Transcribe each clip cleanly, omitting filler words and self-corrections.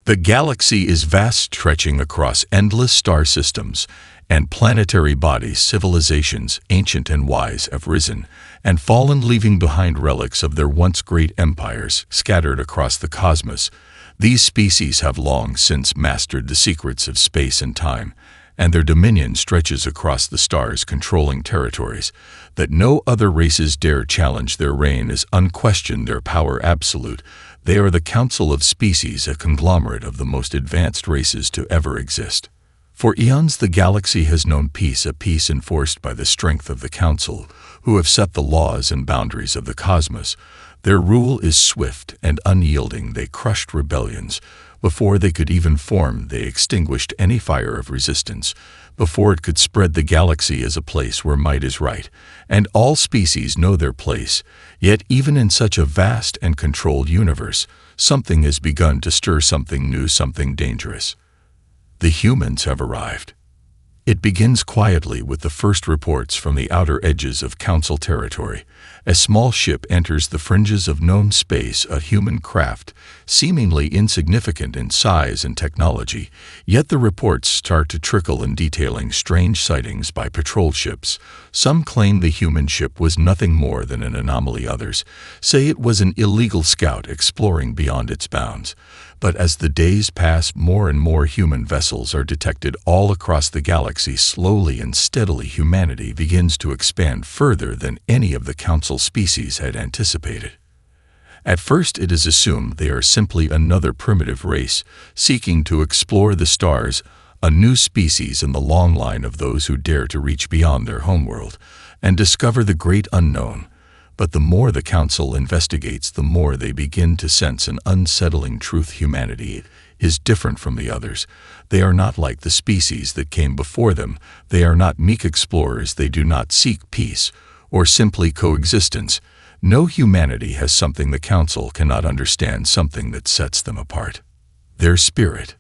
The galaxy is vast, stretching across endless star systems and planetary bodies. Civilizations, ancient and wise, have risen and fallen, leaving behind relics of their once great empires scattered across the cosmos. These species have long since mastered the secrets of space and time, and their dominion stretches across the stars, controlling territories that no other races dare challenge. Their reign is unquestioned, their power absolute. They are the Council of Species, a conglomerate of the most advanced races to ever exist. For eons the galaxy has known peace, a peace enforced by the strength of the Council, who have set the laws and boundaries of the cosmos. Their rule is swift and unyielding. They crushed rebellions. Before they could even form, they extinguished any fire of resistance. Before it could spread, the galaxy is a place where might is right, and all species know their place. Yet even in such a vast and controlled universe, something has begun to stir, something new, something dangerous. The humans have arrived. It begins quietly with the first reports from the outer edges of Council territory. A small ship enters the fringes of known space, a human craft, seemingly insignificant in size and technology. Yet the reports start to trickle in, detailing strange sightings by patrol ships. Some claim the human ship was nothing more than an anomaly. Others say it was an illegal scout exploring beyond its bounds. But as the days pass, more and more human vessels are detected all across the galaxy. Slowly and steadily, humanity begins to expand further than any of the Council species had anticipated. At first it is assumed they are simply another primitive race seeking to explore the stars, a new species in the long line of those who dare to reach beyond their homeworld and discover the great unknown. But the more the Council investigates, the more they begin to sense an unsettling truth. Humanity is different from the others. They are not like the species that came before them. They are not meek explorers. They do not seek peace or simply coexistence. No, humanity has something the Council cannot understand, something that sets them apart: their spirit.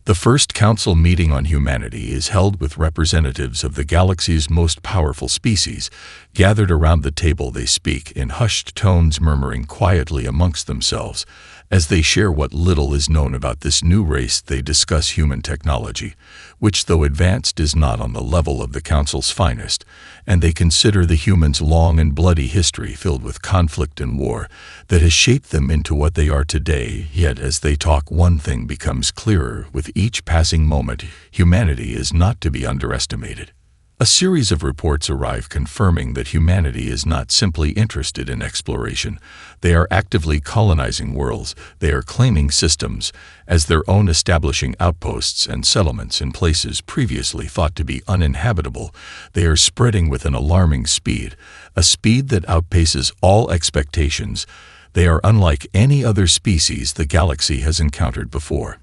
The first Council meeting on humanity is held with representatives of the galaxy's most powerful species. Gathered around the table, they speak in hushed tones, murmuring quietly amongst themselves. As they share what little is known about this new race, they discuss human technology, which, though advanced, is not on the level of the Council's finest, and they consider the humans' long and bloody history, filled with conflict and war, that has shaped them into what they are today. Yet as they talk, one thing becomes clearer with each passing moment: humanity is not to be underestimated. A series of reports arrive confirming that humanity is not simply interested in exploration. They are actively colonizing worlds. They are claiming systems as their own, establishing outposts and settlements in places previously thought to be uninhabitable. They are spreading with an alarming speed, a speed that outpaces all expectations. They are unlike any other species the galaxy has encountered before.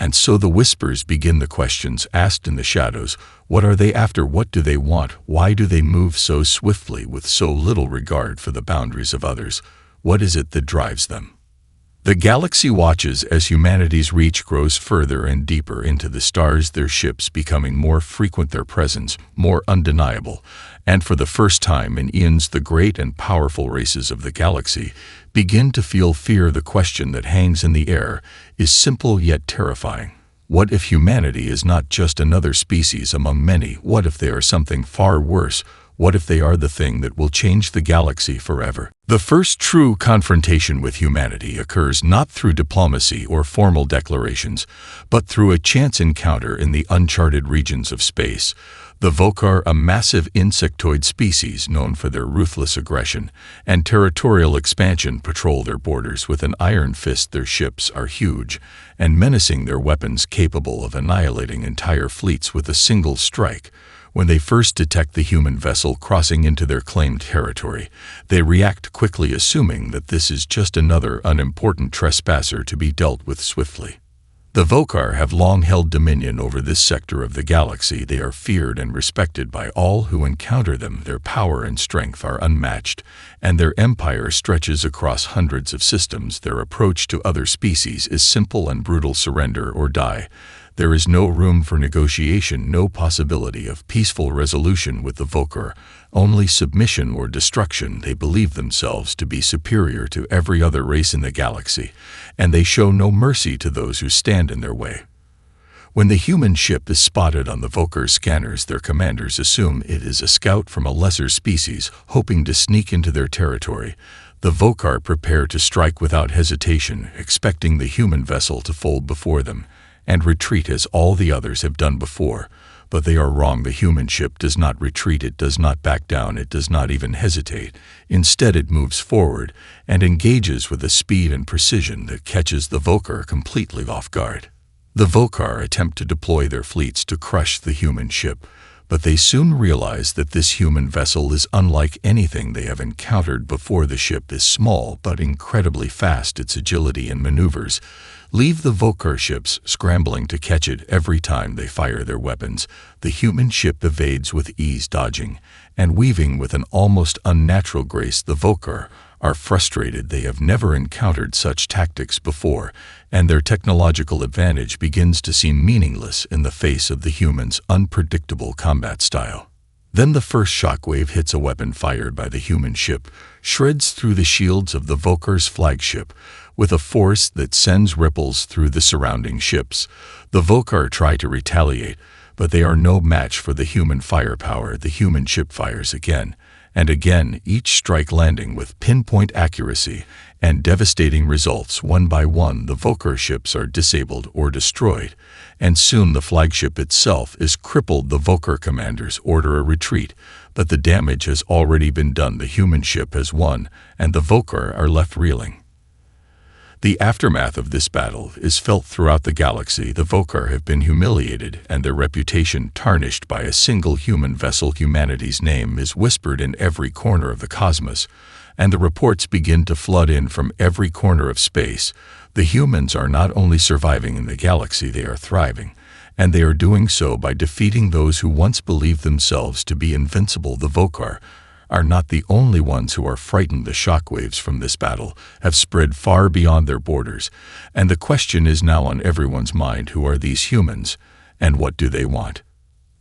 And so the whispers begin, the questions asked in the shadows. What are they after? What do they want? Why do they move so swiftly with so little regard for the boundaries of others? What is it that drives them? The galaxy watches as humanity's reach grows further and deeper into the stars, their ships becoming more frequent, their presence more undeniable. And for the first time in eons, the great and powerful races of the galaxy begin to feel fear. The question that hangs in the air is simple yet terrifying. What if humanity is not just another species among many? What if they are something far worse? What if they are the thing that will change the galaxy forever? The first true confrontation with humanity occurs not through diplomacy or formal declarations, but through a chance encounter in the uncharted regions of space. The Vokar, a massive insectoid species known for their ruthless aggression and territorial expansion, patrol their borders with an iron fist. Their ships are huge and menacing, their weapons capable of annihilating entire fleets with a single strike. When they first detect the human vessel crossing into their claimed territory, they react quickly, assuming that this is just another unimportant trespasser to be dealt with swiftly. The Vokar have long held dominion over this sector of the galaxy. They are feared and respected by all who encounter them. Their power and strength are unmatched, and their empire stretches across hundreds of systems. Their approach to other species is simple and brutal: surrender or die. There is no room for negotiation, no possibility of peaceful resolution with the Vokar, only submission or destruction. They believe themselves to be superior to every other race in the galaxy, and they show no mercy to those who stand in their way. When the human ship is spotted on the Vokar scanners, their commanders assume it is a scout from a lesser species hoping to sneak into their territory. The Vokar prepare to strike without hesitation, expecting the human vessel to fold before them and retreat as all the others have done before. But they are wrong. The human ship does not retreat, it does not back down, it does not even hesitate. Instead, it moves forward and engages with a speed and precision that catches the Vokar completely off guard. The Vokar attempt to deploy their fleets to crush the human ship, but they soon realize that this human vessel is unlike anything they have encountered before. The ship is small but incredibly fast. Its agility and maneuvers leave the Vokar ships scrambling to catch it every time they fire their weapons. The human ship evades with ease, dodging and weaving with an almost unnatural grace. The Vokar are frustrated. They have never encountered such tactics before, and their technological advantage begins to seem meaningless in the face of the humans' unpredictable combat style. Then the first shockwave hits a weapon fired by the human ship, shreds through the shields of the Vokar's flagship with a force that sends ripples through the surrounding ships. The Vokar try to retaliate, but they are no match for the human firepower. The human ship fires again and again, each strike landing with pinpoint accuracy and devastating results. One by one, the Vokar ships are disabled or destroyed, and soon the flagship itself is crippled. The Vokar commanders order a retreat, but the damage has already been done. The human ship has won, and the Vokar are left reeling. The aftermath of this battle is felt throughout the galaxy. The Vokar have been humiliated and their reputation tarnished by a single human vessel. Humanity's name is whispered in every corner of the cosmos, and the reports begin to flood in from every corner of space. The humans are not only surviving in the galaxy, they are thriving, and they are doing so by defeating those who once believed themselves to be invincible. The Vokar are not the only ones who are frightened. The shockwaves from this battle have spread far beyond their borders, and the question is now on everyone's mind: who are these humans, and what do they want?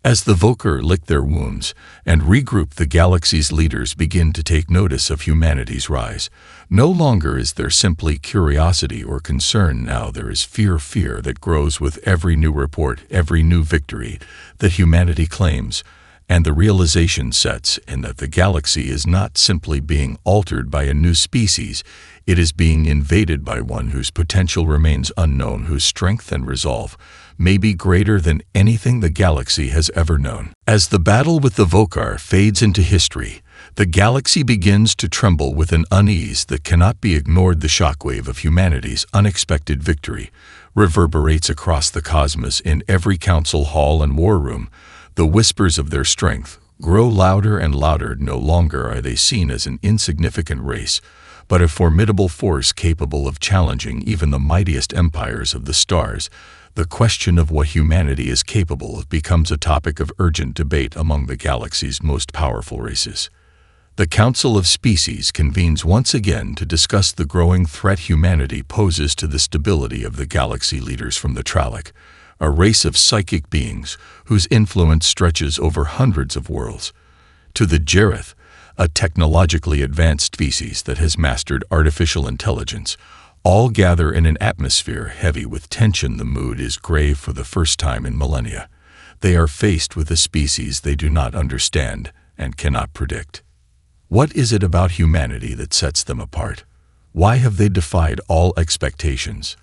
As the Vokar lick their wounds and regroup, the galaxy's leaders begin to take notice of humanity's rise. No longer is there simply curiosity or concern. Now there is fear that grows with every new report, every new victory that humanity claims. And the realization sets in that the galaxy is not simply being altered by a new species, it is being invaded by one whose potential remains unknown, whose strength and resolve may be greater than anything the galaxy has ever known. As the battle with the Vokar fades into history, the galaxy begins to tremble with an unease that cannot be ignored. The shockwave of humanity's unexpected victory reverberates across the cosmos. In every council hall and war room, the whispers of their strength grow louder and louder. No longer are they seen as an insignificant race, but a formidable force capable of challenging even the mightiest empires of the stars. The question of what humanity is capable of becomes a topic of urgent debate among the galaxy's most powerful races. The Council of Species convenes once again to discuss the growing threat humanity poses to the stability of the galaxy. Leaders from the Trallic, a race of psychic beings whose influence stretches over hundreds of worlds, to the Jareth, a technologically advanced species that has mastered artificial intelligence, all gather in an atmosphere heavy with tension. The mood is grave for the first time in millennia. They are faced with a species they do not understand and cannot predict. What is it about humanity that sets them apart? Why have they defied all expectations?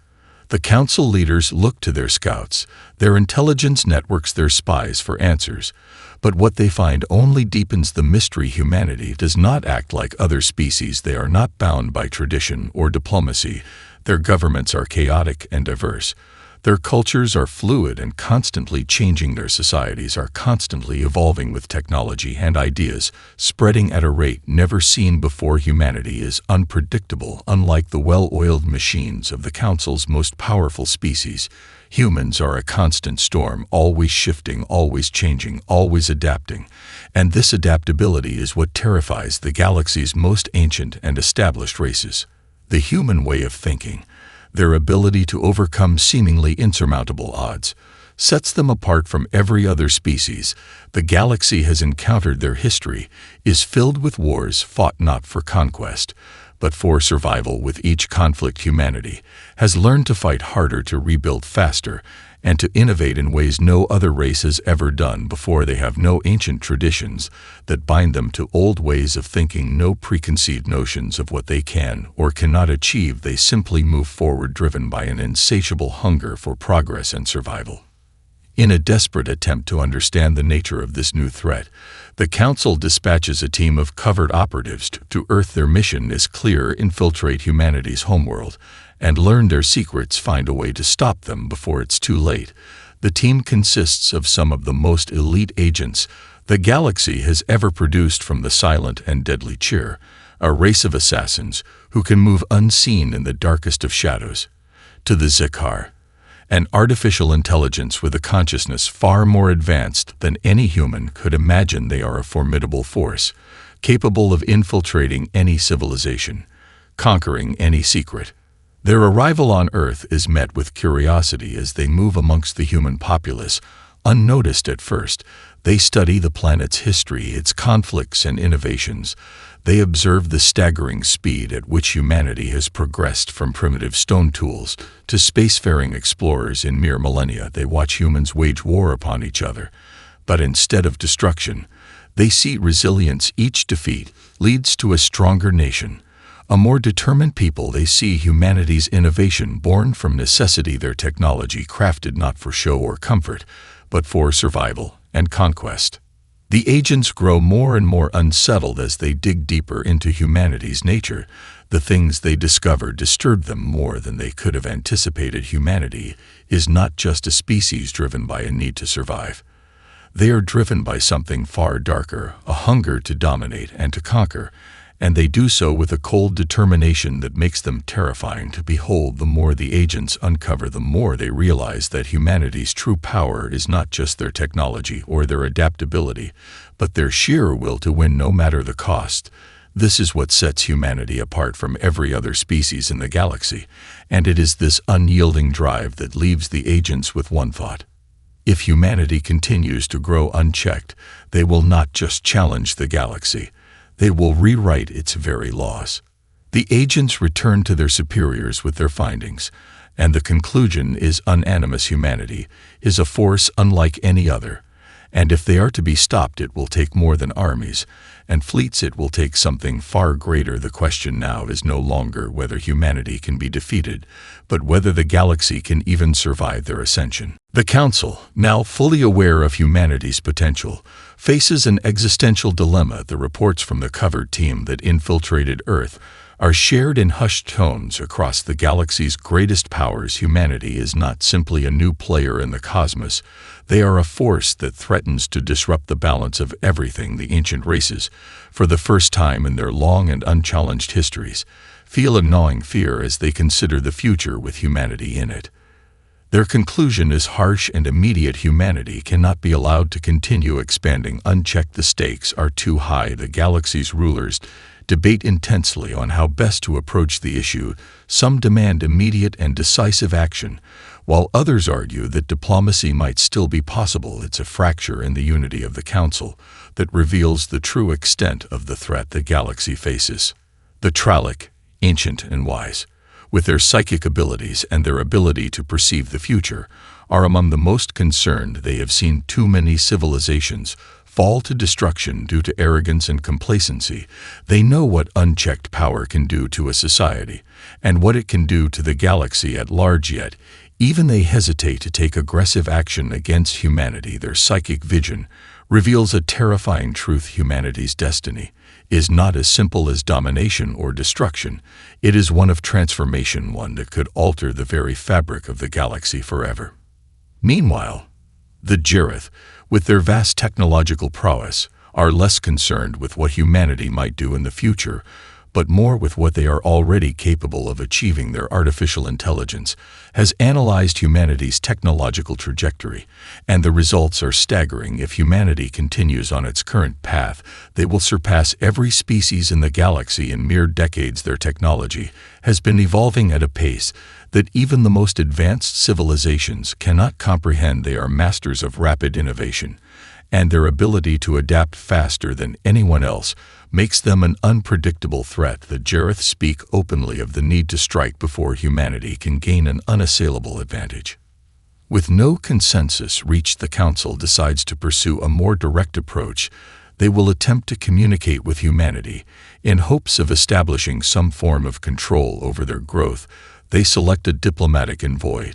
The council leaders look to their scouts, their intelligence networks, their spies for answers, but what they find only deepens the mystery. Humanity does not act like other species. They are not bound by tradition or diplomacy. Their governments are chaotic and diverse. Their cultures are fluid and constantly changing. Their societies are constantly evolving with technology and ideas spreading at a rate never seen before. Humanity is unpredictable. Unlike the well-oiled machines of the Council's most powerful species, humans are a constant storm, always shifting, always changing, always adapting. And this adaptability is what terrifies the galaxy's most ancient and established races. The human way of thinking, their ability to overcome seemingly insurmountable odds, sets them apart from every other species the galaxy has encountered. Their history is filled with wars fought not for conquest, but for survival. With each conflict, humanity has learned to fight harder, to rebuild faster, and to innovate in ways no other race has ever done before. They have no ancient traditions that bind them to old ways of thinking, no preconceived notions of what they can or cannot achieve. They simply move forward, driven by an insatiable hunger for progress and survival. In a desperate attempt to understand the nature of this new threat, the Council dispatches a team of covert operatives to Earth. Their mission is clear: infiltrate humanity's homeworld and learn their secrets, find a way to stop them before it's too late. The team consists of some of the most elite agents the galaxy has ever produced, from the silent and deadly Cheer, a race of assassins who can move unseen in the darkest of shadows, to the Zikar, an artificial intelligence with a consciousness far more advanced than any human could imagine. They are a formidable force, capable of infiltrating any civilization, conquering any secret. Their arrival on Earth is met with curiosity as they move amongst the human populace. Unnoticed at first, they study the planet's history, its conflicts and innovations. They observe the staggering speed at which humanity has progressed from primitive stone tools to spacefaring explorers in mere millennia. They watch humans wage war upon each other, but instead of destruction, they see resilience. Each defeat leads to a stronger nation, a more determined people. They see humanity's innovation born from necessity, their technology crafted not for show or comfort, but for survival and conquest. The agents grow more and more unsettled as they dig deeper into humanity's nature. The things they discover disturb them more than they could have anticipated. Humanity is not just a species driven by a need to survive. They are driven by something far darker, a hunger to dominate and to conquer, and they do so with a cold determination that makes them terrifying to behold. The more the agents uncover, the more they realize that humanity's true power is not just their technology or their adaptability, but their sheer will to win no matter the cost. This is what sets humanity apart from every other species in the galaxy, and it is this unyielding drive that leaves the agents with one thought: if humanity continues to grow unchecked, they will not just challenge the galaxy, they will rewrite its very laws. The agents return to their superiors with their findings, and the conclusion is unanimous: humanity is a force unlike any other, and if they are to be stopped, it will take more than armies and fleets. It will take something far greater. The question now is no longer whether humanity can be defeated, but whether the galaxy can even survive their ascension. The Council, now fully aware of humanity's potential, faces an existential dilemma. The reports from the covert team that infiltrated Earth are shared in hushed tones across the galaxy's greatest powers. Humanity is not simply a new player in the cosmos. They are a force that threatens to disrupt the balance of everything. The ancient races, for the first time in their long and unchallenged histories, feel a gnawing fear as they consider the future with humanity in it. Their conclusion is harsh and immediate: humanity cannot be allowed to continue expanding unchecked. The stakes are too high. The galaxy's rulers debate intensely on how best to approach the issue. Some demand immediate and decisive action, while others argue that diplomacy might still be possible. It's a fracture in the unity of the Council that reveals the true extent of the threat the galaxy faces. The Trallic, ancient and wise, with their psychic abilities and their ability to perceive the future, are among the most concerned. They have seen too many civilizations fall to destruction due to arrogance and complacency. They know what unchecked power can do to a society, and what it can do to the galaxy at large, yet even they hesitate to take aggressive action against humanity. Their psychic vision reveals a terrifying truth: humanity's destiny is not as simple as domination or destruction. It is one of transformation, one that could alter the very fabric of the galaxy forever. Meanwhile, the Jareth, with their vast technological prowess, are less concerned with what humanity might do in the future, but more with what they are already capable of achieving. Their artificial intelligence has analyzed humanity's technological trajectory, and the results are staggering. If humanity continues on its current path, they will surpass every species in the galaxy in mere decades. Their technology has been evolving at a pace that even the most advanced civilizations cannot comprehend. They are masters of rapid innovation, and their ability to adapt faster than anyone else makes them an unpredictable threat. The Jareth speak openly of the need to strike before humanity can gain an unassailable advantage. With no consensus reached, the Council decides to pursue a more direct approach. They will attempt to communicate with humanity in hopes of establishing some form of control over their growth. They select a diplomatic envoy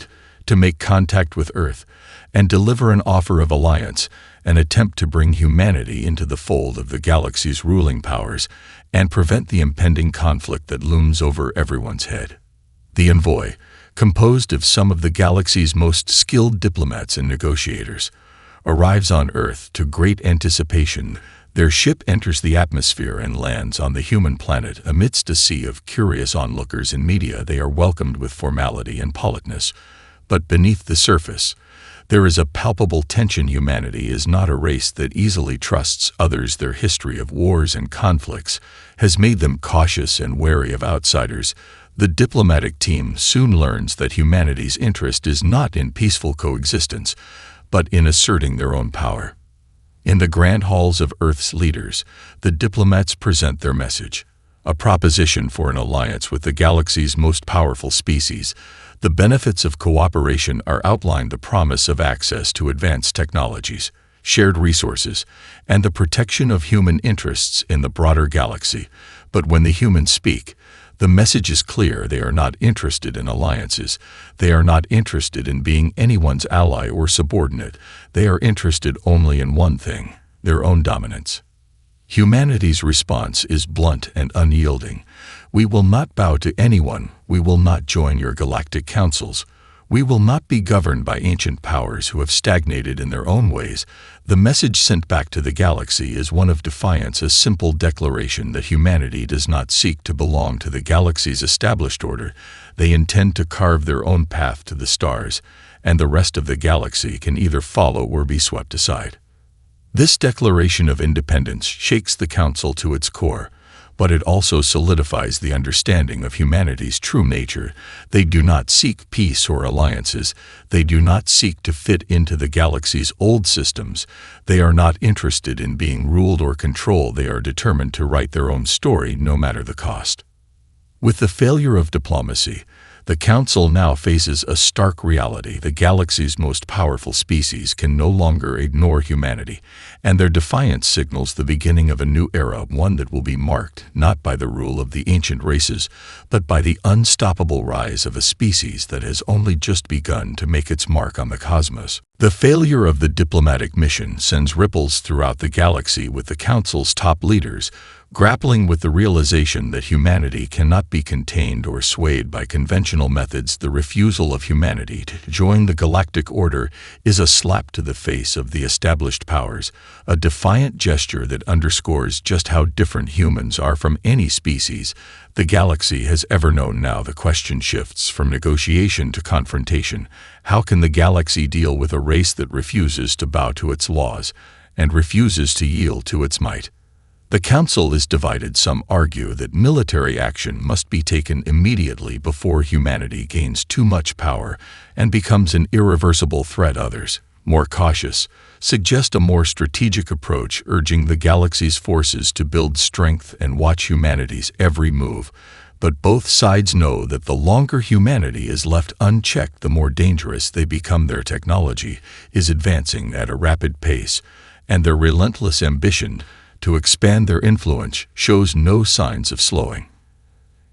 to make contact with Earth and deliver an offer of alliance, an attempt to bring humanity into the fold of the galaxy's ruling powers and prevent the impending conflict that looms over everyone's head. The envoy, composed of some of the galaxy's most skilled diplomats and negotiators, arrives on Earth. To great anticipation, their ship enters the atmosphere and lands on the human planet. Amidst a sea of curious onlookers and media, they are welcomed with formality and politeness. But beneath the surface, there is a palpable tension. Humanity is not a race that easily trusts others. Their history of wars and conflicts has made them cautious and wary of outsiders. The diplomatic team soon learns that humanity's interest is not in peaceful coexistence, but in asserting their own power. In the grand halls of Earth's leaders, the diplomats present their message, a proposition for an alliance with the galaxy's most powerful species. The benefits of cooperation are outlined: the promise of access to advanced technologies, shared resources, and the protection of human interests in the broader galaxy. But when the humans speak, the message is clear. They are not interested in alliances. They are not interested in being anyone's ally or subordinate. They are interested only in one thing: their own dominance. Humanity's response is blunt and unyielding. We will not bow to anyone. We will not join your galactic councils. We will not be governed by ancient powers who have stagnated in their own ways. The message sent back to the galaxy is one of defiance, a simple declaration that humanity does not seek to belong to the galaxy's established order. They intend to carve their own path to the stars, and the rest of the galaxy can either follow or be swept aside. This declaration of independence shakes the Council to its core, but it also solidifies the understanding of humanity's true nature. They do not seek peace or alliances. They do not seek to fit into the galaxy's old systems. They are not interested in being ruled or controlled. They are determined to write their own story, no matter the cost. With the failure of diplomacy, the Council now faces a stark reality. The galaxy's most powerful species can no longer ignore humanity, and their defiance signals the beginning of a new era, one that will be marked not by the rule of the ancient races, but by the unstoppable rise of a species that has only just begun to make its mark on the cosmos. The failure of the diplomatic mission sends ripples throughout the galaxy, with the Council's top leaders grappling with the realization that humanity cannot be contained or swayed by conventional methods. The refusal of humanity to join the Galactic Order is a slap to the face of the established powers, a defiant gesture that underscores just how different humans are from any species the galaxy has ever known. Now the question shifts from negotiation to confrontation. How can the galaxy deal with a race that refuses to bow to its laws and refuses to yield to its might? The Council is divided. Some argue that military action must be taken immediately before humanity gains too much power and becomes an irreversible threat. Others, more cautious, suggest a more strategic approach, urging the galaxy's forces to build strength and watch humanity's every move. But both sides know that the longer humanity is left unchecked, the more dangerous they become. Their technology is advancing at a rapid pace, and their relentless ambition to expand their influence shows no signs of slowing.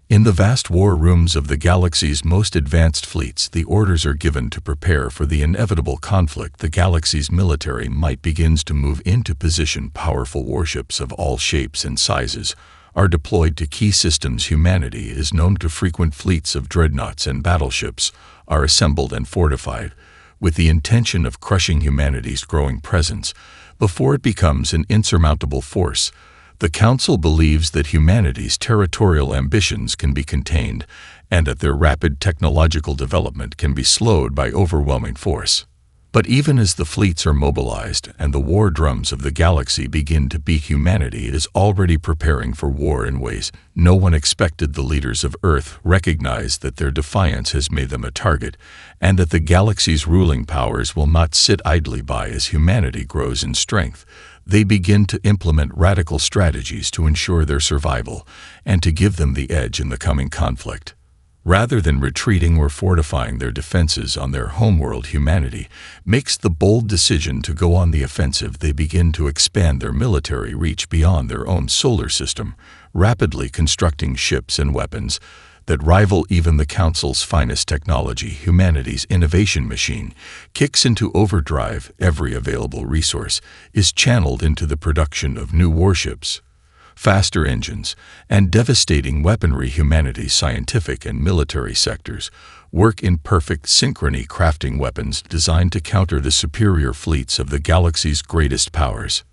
In the vast war rooms of the galaxy's most advanced fleets, the orders are given to prepare for the inevitable conflict. The galaxy's military might begins to move into position. Powerful warships of all shapes and sizes are deployed to key systems. Humanity is known to frequent fleets of dreadnoughts, and battleships are assembled and fortified with the intention of crushing humanity's growing presence before it becomes an insurmountable force. The Council believes that humanity's territorial ambitions can be contained and that their rapid technological development can be slowed by overwhelming force. But even as the fleets are mobilized and the war drums of the galaxy begin to beat, humanity is already preparing for war in ways no one expected. The leaders of Earth recognize that their defiance has made them a target, and that the galaxy's ruling powers will not sit idly by as humanity grows in strength. They begin to implement radical strategies to ensure their survival and to give them the edge in the coming conflict. Rather than retreating or fortifying their defenses on their homeworld, humanity makes the bold decision to go on the offensive. They begin to expand their military reach beyond their own solar system, rapidly constructing ships and weapons that rival even the Council's finest technology. Humanity's innovation machine kicks into overdrive. Every available resource is channeled into the production of new warships, faster engines, and devastating weaponry. Humanity's scientific and military sectors work in perfect synchrony, crafting weapons designed to counter the superior fleets of the galaxy's greatest powers.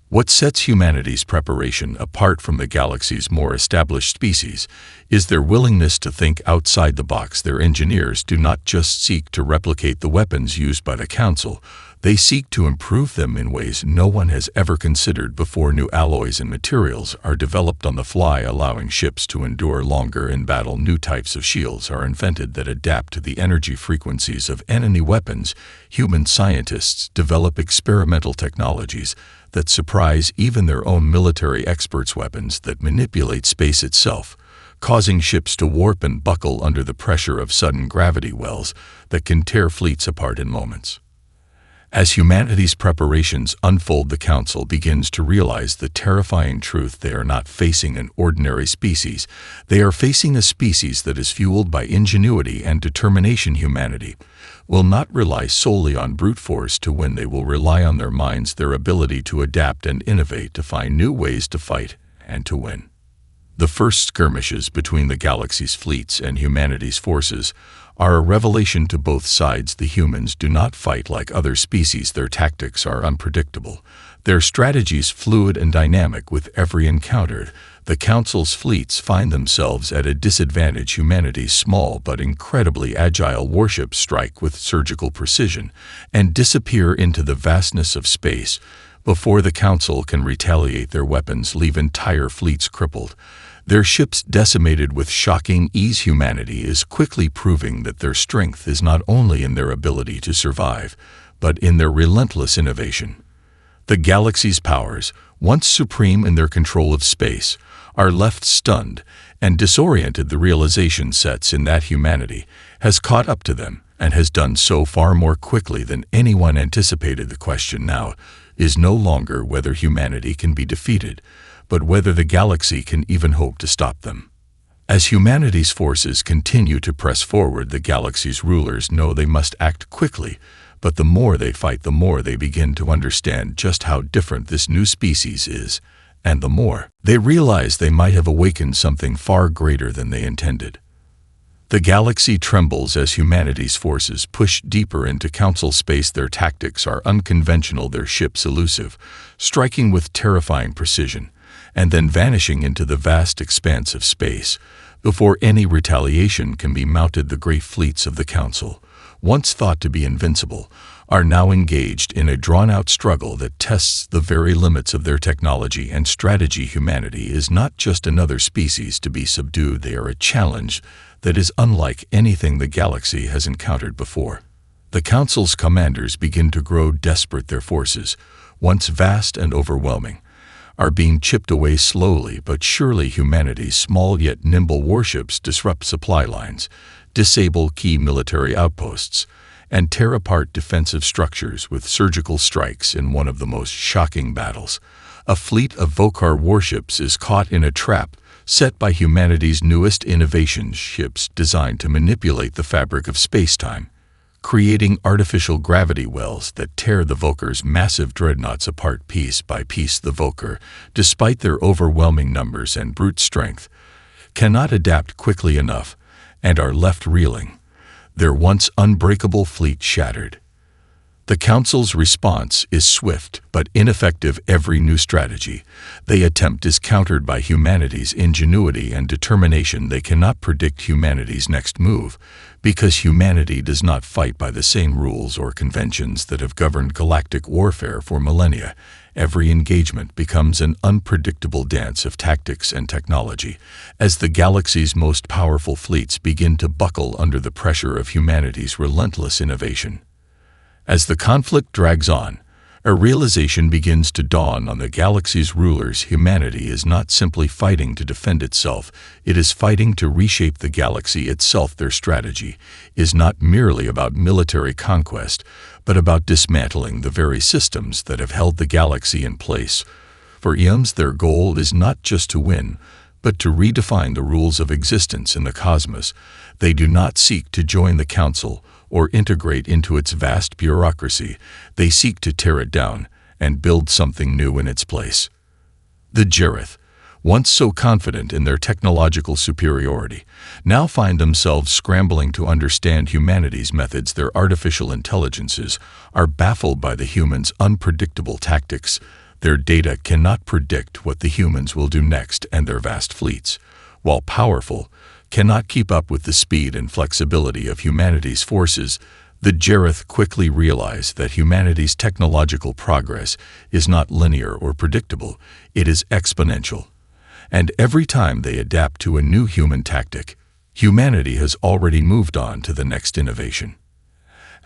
What sets humanity's preparation apart from the galaxy's more established species is their willingness to think outside the box. Their engineers do not just seek to replicate the weapons used by the Council, they seek to improve them in ways no one has ever considered before. New alloys and materials are developed on the fly, allowing ships to endure longer in battle. New types of shields are invented that adapt to the energy frequencies of enemy weapons. Human scientists develop experimental technologies that surprise even their own military experts, weapons that manipulate space itself, causing ships to warp and buckle under the pressure of sudden gravity wells that can tear fleets apart in moments. As humanity's preparations unfold, the Council begins to realize the terrifying truth: they are not facing an ordinary species. They are facing a species that is fueled by ingenuity and determination. Humanity will not rely solely on brute force to win. They will rely on their minds, their ability to adapt and innovate, to find new ways to fight and to win. The first skirmishes between the galaxy's fleets and humanity's forces are a revelation to both sides. The humans do not fight like other species. Their tactics are unpredictable, their strategies fluid and dynamic. With every encounter, the Council's fleets find themselves at a disadvantage. Humanity's small but incredibly agile warships strike with surgical precision and disappear into the vastness of space before the Council can retaliate. Their weapons leave entire fleets crippled, their ships decimated with shocking ease. Humanity is quickly proving that their strength is not only in their ability to survive, but in their relentless innovation. The galaxy's powers, once supreme in their control of space, are left stunned and disoriented. The realization sets in that humanity has caught up to them and has done so far more quickly than anyone anticipated. The question now is no longer whether humanity can be defeated, but whether the galaxy can even hope to stop them. As humanity's forces continue to press forward, the galaxy's rulers know they must act quickly, but the more they fight, the more they begin to understand just how different this new species is, and the more they realize they might have awakened something far greater than they intended. The galaxy trembles as humanity's forces push deeper into Council space. Their tactics are unconventional, their ships elusive, striking with terrifying precision, and then vanishing into the vast expanse of space before any retaliation can be mounted. The great fleets of the Council, once thought to be invincible, are now engaged in a drawn-out struggle that tests the very limits of their technology and strategy. Humanity is not just another species to be subdued. They are a challenge that is unlike anything the galaxy has encountered before. The Council's commanders begin to grow desperate. Their forces, once vast and overwhelming, are being chipped away slowly but surely. Humanity's small yet nimble warships disrupt supply lines, disable key military outposts, and tear apart defensive structures with surgical strikes. In one of the most shocking battles, a fleet of Vokar warships is caught in a trap set by humanity's newest innovations, ships designed to manipulate the fabric of space-time, creating artificial gravity wells that tear the Vokar's massive dreadnoughts apart piece by piece. The Vokar, despite their overwhelming numbers and brute strength, cannot adapt quickly enough and are left reeling, their once unbreakable fleet shattered. The Council's response is swift but ineffective. Every new strategy they attempt is countered by humanity's ingenuity and determination. They cannot predict humanity's next move, because humanity does not fight by the same rules or conventions that have governed galactic warfare for millennia. Every engagement becomes an unpredictable dance of tactics and technology, as the galaxy's most powerful fleets begin to buckle under the pressure of humanity's relentless innovation. As the conflict drags on, a realization begins to dawn on the galaxy's rulers. Humanity is not simply fighting to defend itself, it is fighting to reshape the galaxy itself. Their strategy is not merely about military conquest, but about dismantling the very systems that have held the galaxy in place. For eons, their goal is not just to win, but to redefine the rules of existence in the cosmos. They do not seek to join the Council or integrate into its vast bureaucracy. They seek to tear it down and build something new in its place. The Jareth, once so confident in their technological superiority, now find themselves scrambling to understand humanity's methods. Their artificial intelligences are baffled by the humans' unpredictable tactics. Their data cannot predict what the humans will do next, and their vast fleets, while powerful, cannot keep up with the speed and flexibility of humanity's forces. The Jareth quickly realize that humanity's technological progress is not linear or predictable, it is exponential. And every time they adapt to a new human tactic, humanity has already moved on to the next innovation.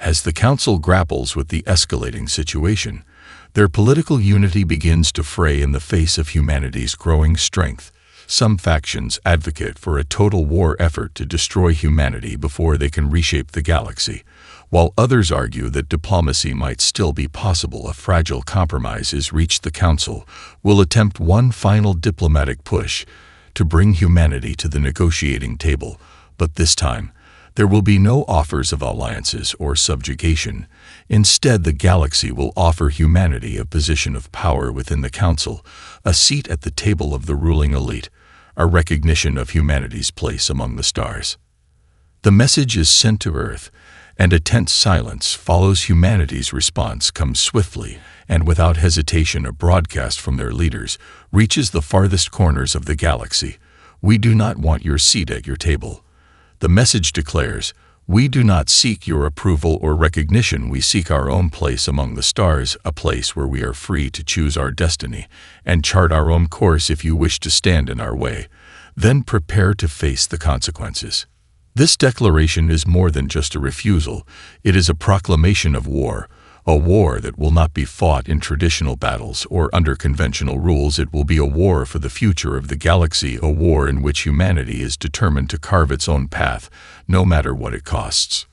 As the Council grapples with the escalating situation, their political unity begins to fray in the face of humanity's growing strength. Some factions advocate for a total war effort to destroy humanity before they can reshape the galaxy, while others argue that diplomacy might still be possible. A fragile compromise is reached. The Council will attempt one final diplomatic push to bring humanity to the negotiating table, but this time, there will be no offers of alliances or subjugation. Instead, the galaxy will offer humanity a position of power within the Council, a seat at the table of the ruling elite, a recognition of humanity's place among the stars. The message is sent to Earth, and a tense silence follows. Humanity's response comes swiftly, and without hesitation. A broadcast from their leaders reaches the farthest corners of the galaxy. "We do not want your seat at your table." The message declares, "We do not seek your approval or recognition. We seek our own place among the stars, a place where we are free to choose our destiny and chart our own course. If you wish to stand in our way, then prepare to face the consequences." This declaration is more than just a refusal. It is a proclamation of war, a war that will not be fought in traditional battles or under conventional rules. It will be a war for the future of the galaxy, a war in which humanity is determined to carve its own path, no matter what it costs.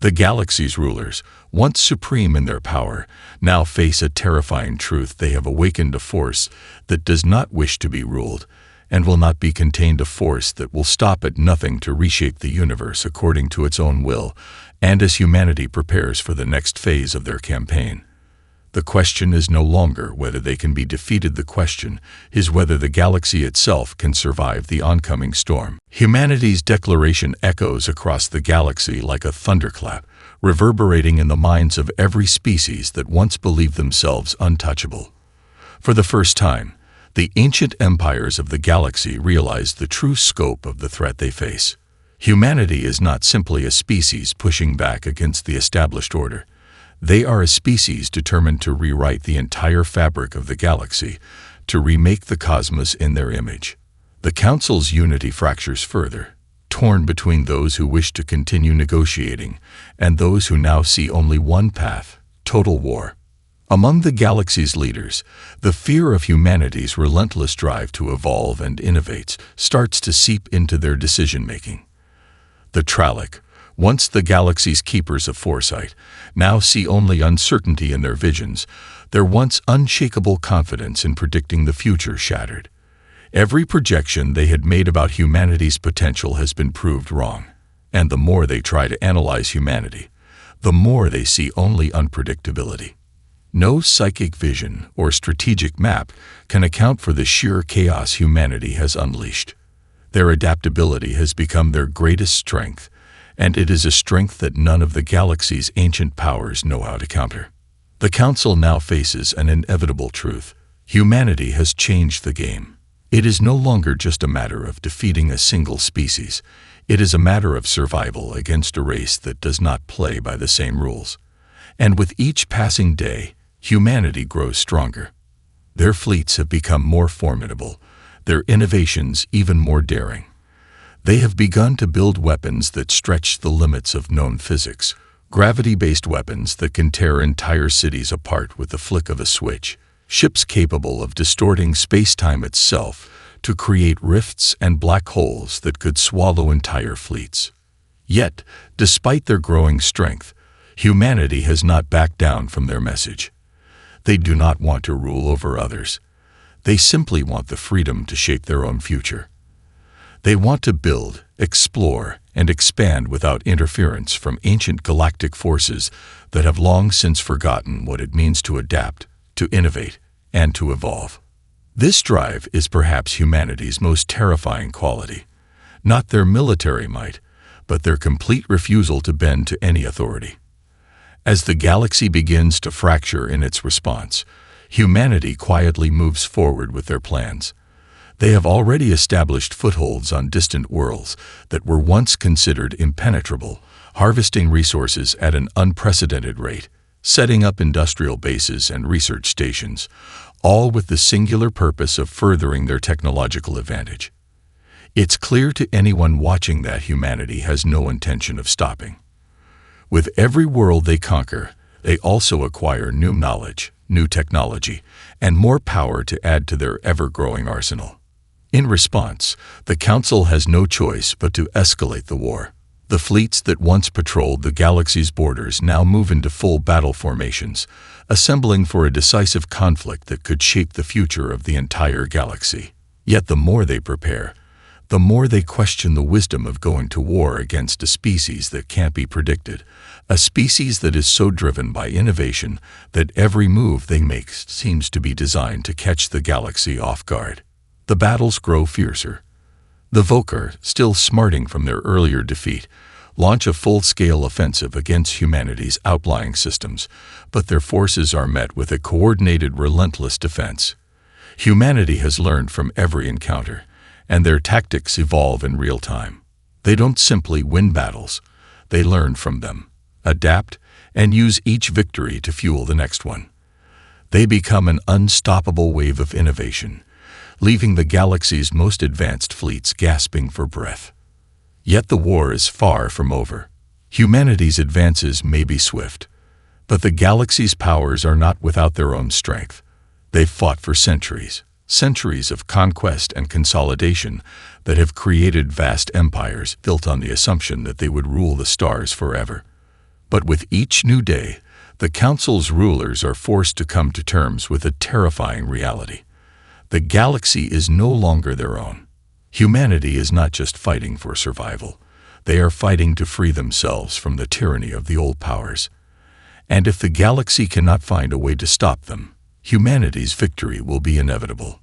The galaxy's rulers, once supreme in their power, now face a terrifying truth. They have awakened a force that does not wish to be ruled, and will not be contained, a force that will stop at nothing to reshape the universe according to its own will. And as humanity prepares for the next phase of their campaign, the question is no longer whether they can be defeated. The question is whether the galaxy itself can survive the oncoming storm. Humanity's declaration echoes across the galaxy like a thunderclap, reverberating in the minds of every species that once believed themselves untouchable. For the first time, the ancient empires of the galaxy realize the true scope of the threat they face. Humanity is not simply a species pushing back against the established order. They are a species determined to rewrite the entire fabric of the galaxy, to remake the cosmos in their image. The Council's unity fractures further, torn between those who wish to continue negotiating and those who now see only one path: total war. Among the galaxy's leaders, the fear of humanity's relentless drive to evolve and innovate starts to seep into their decision-making. The Trallic, once the galaxy's keepers of foresight, now see only uncertainty in their visions, their once unshakable confidence in predicting the future shattered. Every projection they had made about humanity's potential has been proved wrong, and the more they try to analyze humanity, the more they see only unpredictability. No psychic vision or strategic map can account for the sheer chaos humanity has unleashed. Their adaptability has become their greatest strength, and it is a strength that none of the galaxy's ancient powers know how to counter. The Council now faces an inevitable truth. Humanity has changed the game. It is no longer just a matter of defeating a single species. It is a matter of survival against a race that does not play by the same rules. And with each passing day, humanity grows stronger. Their fleets have become more formidable, their innovations even more daring. They have begun to build weapons that stretch the limits of known physics, gravity-based weapons that can tear entire cities apart with the flick of a switch, ships capable of distorting space-time itself to create rifts and black holes that could swallow entire fleets. Yet, despite their growing strength, humanity has not backed down from their message. They do not want to rule over others. They simply want the freedom to shape their own future. They want to build, explore, and expand without interference from ancient galactic forces that have long since forgotten what it means to adapt, to innovate, and to evolve. This drive is perhaps humanity's most terrifying quality, not their military might, but their complete refusal to bend to any authority. As the galaxy begins to fracture in its response, humanity quietly moves forward with their plans. They have already established footholds on distant worlds that were once considered impenetrable, harvesting resources at an unprecedented rate, setting up industrial bases and research stations, all with the singular purpose of furthering their technological advantage. It's clear to anyone watching that humanity has no intention of stopping. With every world they conquer, they also acquire new knowledge, new technology, and more power to add to their ever-growing arsenal. In response, the Council has no choice but to escalate the war. The fleets that once patrolled the galaxy's borders now move into full battle formations, assembling for a decisive conflict that could shape the future of the entire galaxy. Yet the more they prepare, the more they question the wisdom of going to war against a species that can't be predicted, a species that is so driven by innovation that every move they make seems to be designed to catch the galaxy off guard. The battles grow fiercer. The Vokar, still smarting from their earlier defeat, launch a full-scale offensive against humanity's outlying systems, but their forces are met with a coordinated, relentless defense. Humanity has learned from every encounter, and their tactics evolve in real time. They don't simply win battles, they learn from them, adapt, and use each victory to fuel the next one. They become an unstoppable wave of innovation, leaving the galaxy's most advanced fleets gasping for breath. Yet the war is far from over. Humanity's advances may be swift, but the galaxy's powers are not without their own strength. They've fought for centuries, centuries of conquest and consolidation that have created vast empires built on the assumption that they would rule the stars forever. But with each new day, the Council's rulers are forced to come to terms with a terrifying reality. The galaxy is no longer their own. Humanity is not just fighting for survival. They are fighting to free themselves from the tyranny of the old powers. And if the galaxy cannot find a way to stop them, humanity's victory will be inevitable.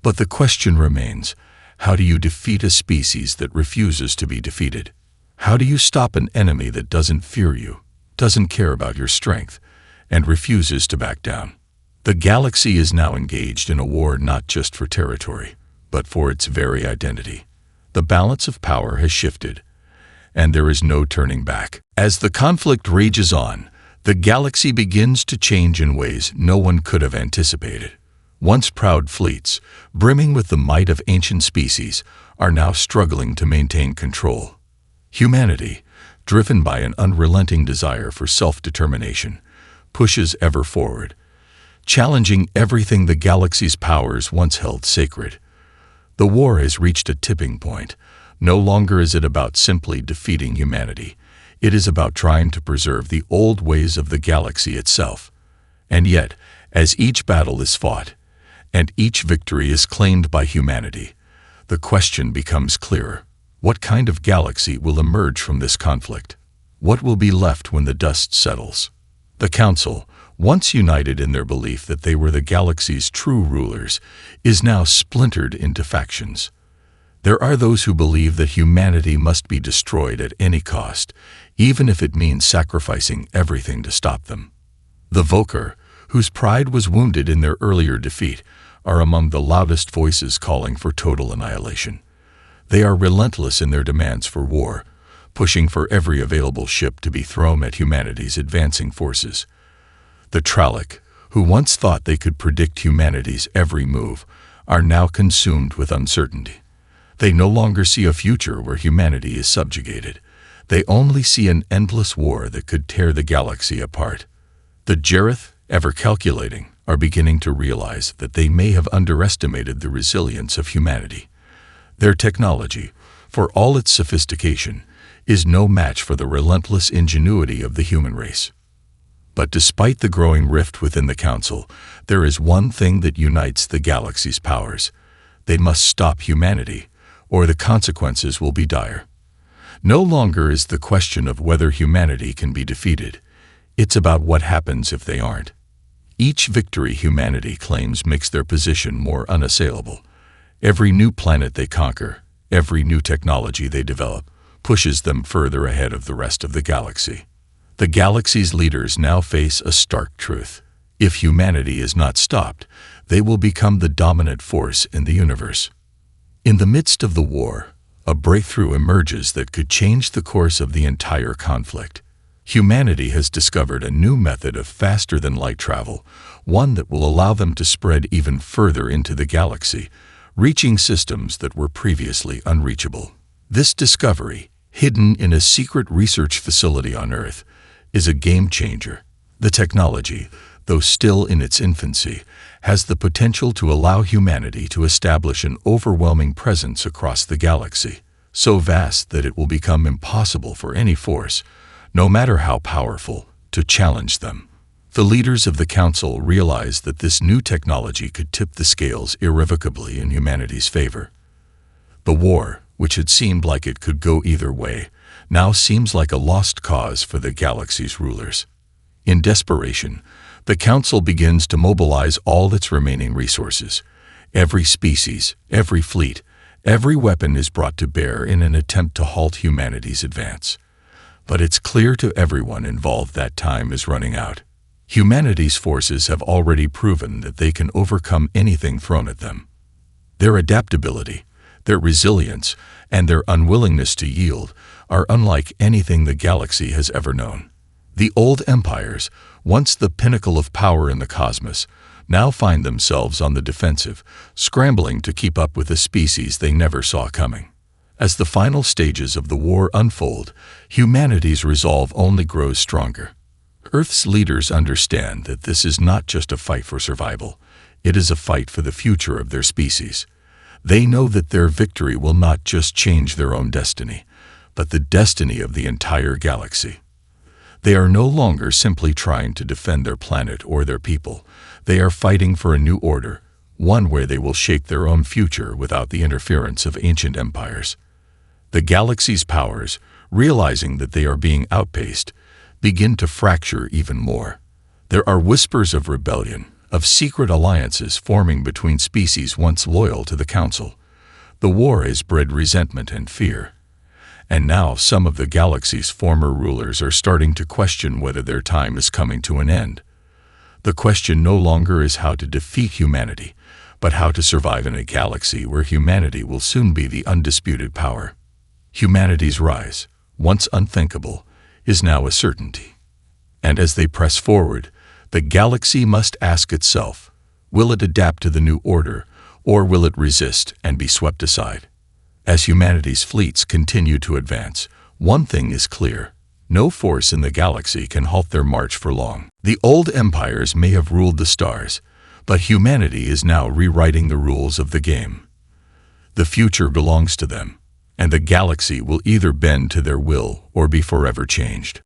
But the question remains, how do you defeat a species that refuses to be defeated? How do you stop an enemy that doesn't fear you, doesn't care about your strength, and refuses to back down? The galaxy is now engaged in a war not just for territory, but for its very identity. The balance of power has shifted, and there is no turning back. As the conflict rages on, the galaxy begins to change in ways no one could have anticipated. Once proud fleets, brimming with the might of ancient species, are now struggling to maintain control. Humanity, driven by an unrelenting desire for self-determination, pushes ever forward, challenging everything the galaxy's powers once held sacred. The war has reached a tipping point. No longer is it about simply defeating humanity. It is about trying to preserve the old ways of the galaxy itself. And yet, as each battle is fought, and each victory is claimed by humanity, the question becomes clearer. What kind of galaxy will emerge from this conflict? What will be left when the dust settles? The Council, once united in their belief that they were the galaxy's true rulers, is now splintered into factions. There are those who believe that humanity must be destroyed at any cost, even if it means sacrificing everything to stop them. The Vokar, whose pride was wounded in their earlier defeat, are among the loudest voices calling for total annihilation. They are relentless in their demands for war, pushing for every available ship to be thrown at humanity's advancing forces. The Trallic, who once thought they could predict humanity's every move, are now consumed with uncertainty. They no longer see a future where humanity is subjugated. They only see an endless war that could tear the galaxy apart. The Jareth, ever calculating, are beginning to realize that they may have underestimated the resilience of humanity. Their technology, for all its sophistication, is no match for the relentless ingenuity of the human race. But despite the growing rift within the Council, there is one thing that unites the galaxy's powers. They must stop humanity, or the consequences will be dire. No longer is the question of whether humanity can be defeated. It's about what happens if they aren't. Each victory humanity claims makes their position more unassailable. Every new planet they conquer, every new technology they develop, pushes them further ahead of the rest of the galaxy. The galaxy's leaders now face a stark truth. If humanity is not stopped, they will become the dominant force in the universe. In the midst of the war, a breakthrough emerges that could change the course of the entire conflict. Humanity has discovered a new method of faster-than-light travel, one that will allow them to spread even further into the galaxy, reaching systems that were previously unreachable. This discovery, hidden in a secret research facility on Earth, is a game-changer. The technology, though still in its infancy, has the potential to allow humanity to establish an overwhelming presence across the galaxy, so vast that it will become impossible for any force, no matter how powerful, to challenge them. The leaders of the Council realize that this new technology could tip the scales irrevocably in humanity's favor. The war, which had seemed like it could go either way, now seems like a lost cause for the galaxy's rulers. In desperation, the Council begins to mobilize all its remaining resources. Every species, every fleet, every weapon is brought to bear in an attempt to halt humanity's advance. But it's clear to everyone involved that time is running out. Humanity's forces have already proven that they can overcome anything thrown at them. Their adaptability, their resilience, and their unwillingness to yield are unlike anything the galaxy has ever known. The old empires, once the pinnacle of power in the cosmos, now find themselves on the defensive, scrambling to keep up with a species they never saw coming. As the final stages of the war unfold, humanity's resolve only grows stronger. Earth's leaders understand that this is not just a fight for survival. It is a fight for the future of their species. They know that their victory will not just change their own destiny, but the destiny of the entire galaxy. They are no longer simply trying to defend their planet or their people. They are fighting for a new order, one where they will shape their own future without the interference of ancient empires. The galaxy's powers, realizing that they are being outpaced, begin to fracture even more. There are whispers of rebellion, of secret alliances forming between species once loyal to the Council. The war has bred resentment and fear. And now some of the galaxy's former rulers are starting to question whether their time is coming to an end. The question no longer is how to defeat humanity, but how to survive in a galaxy where humanity will soon be the undisputed power. Humanity's rise, once unthinkable, is now a certainty. And as they press forward, the galaxy must ask itself, will it adapt to the new order, or will it resist and be swept aside? As humanity's fleets continue to advance, one thing is clear. No force in the galaxy can halt their march for long. The old empires may have ruled the stars, but humanity is now rewriting the rules of the game. The future belongs to them, and the galaxy will either bend to their will or be forever changed.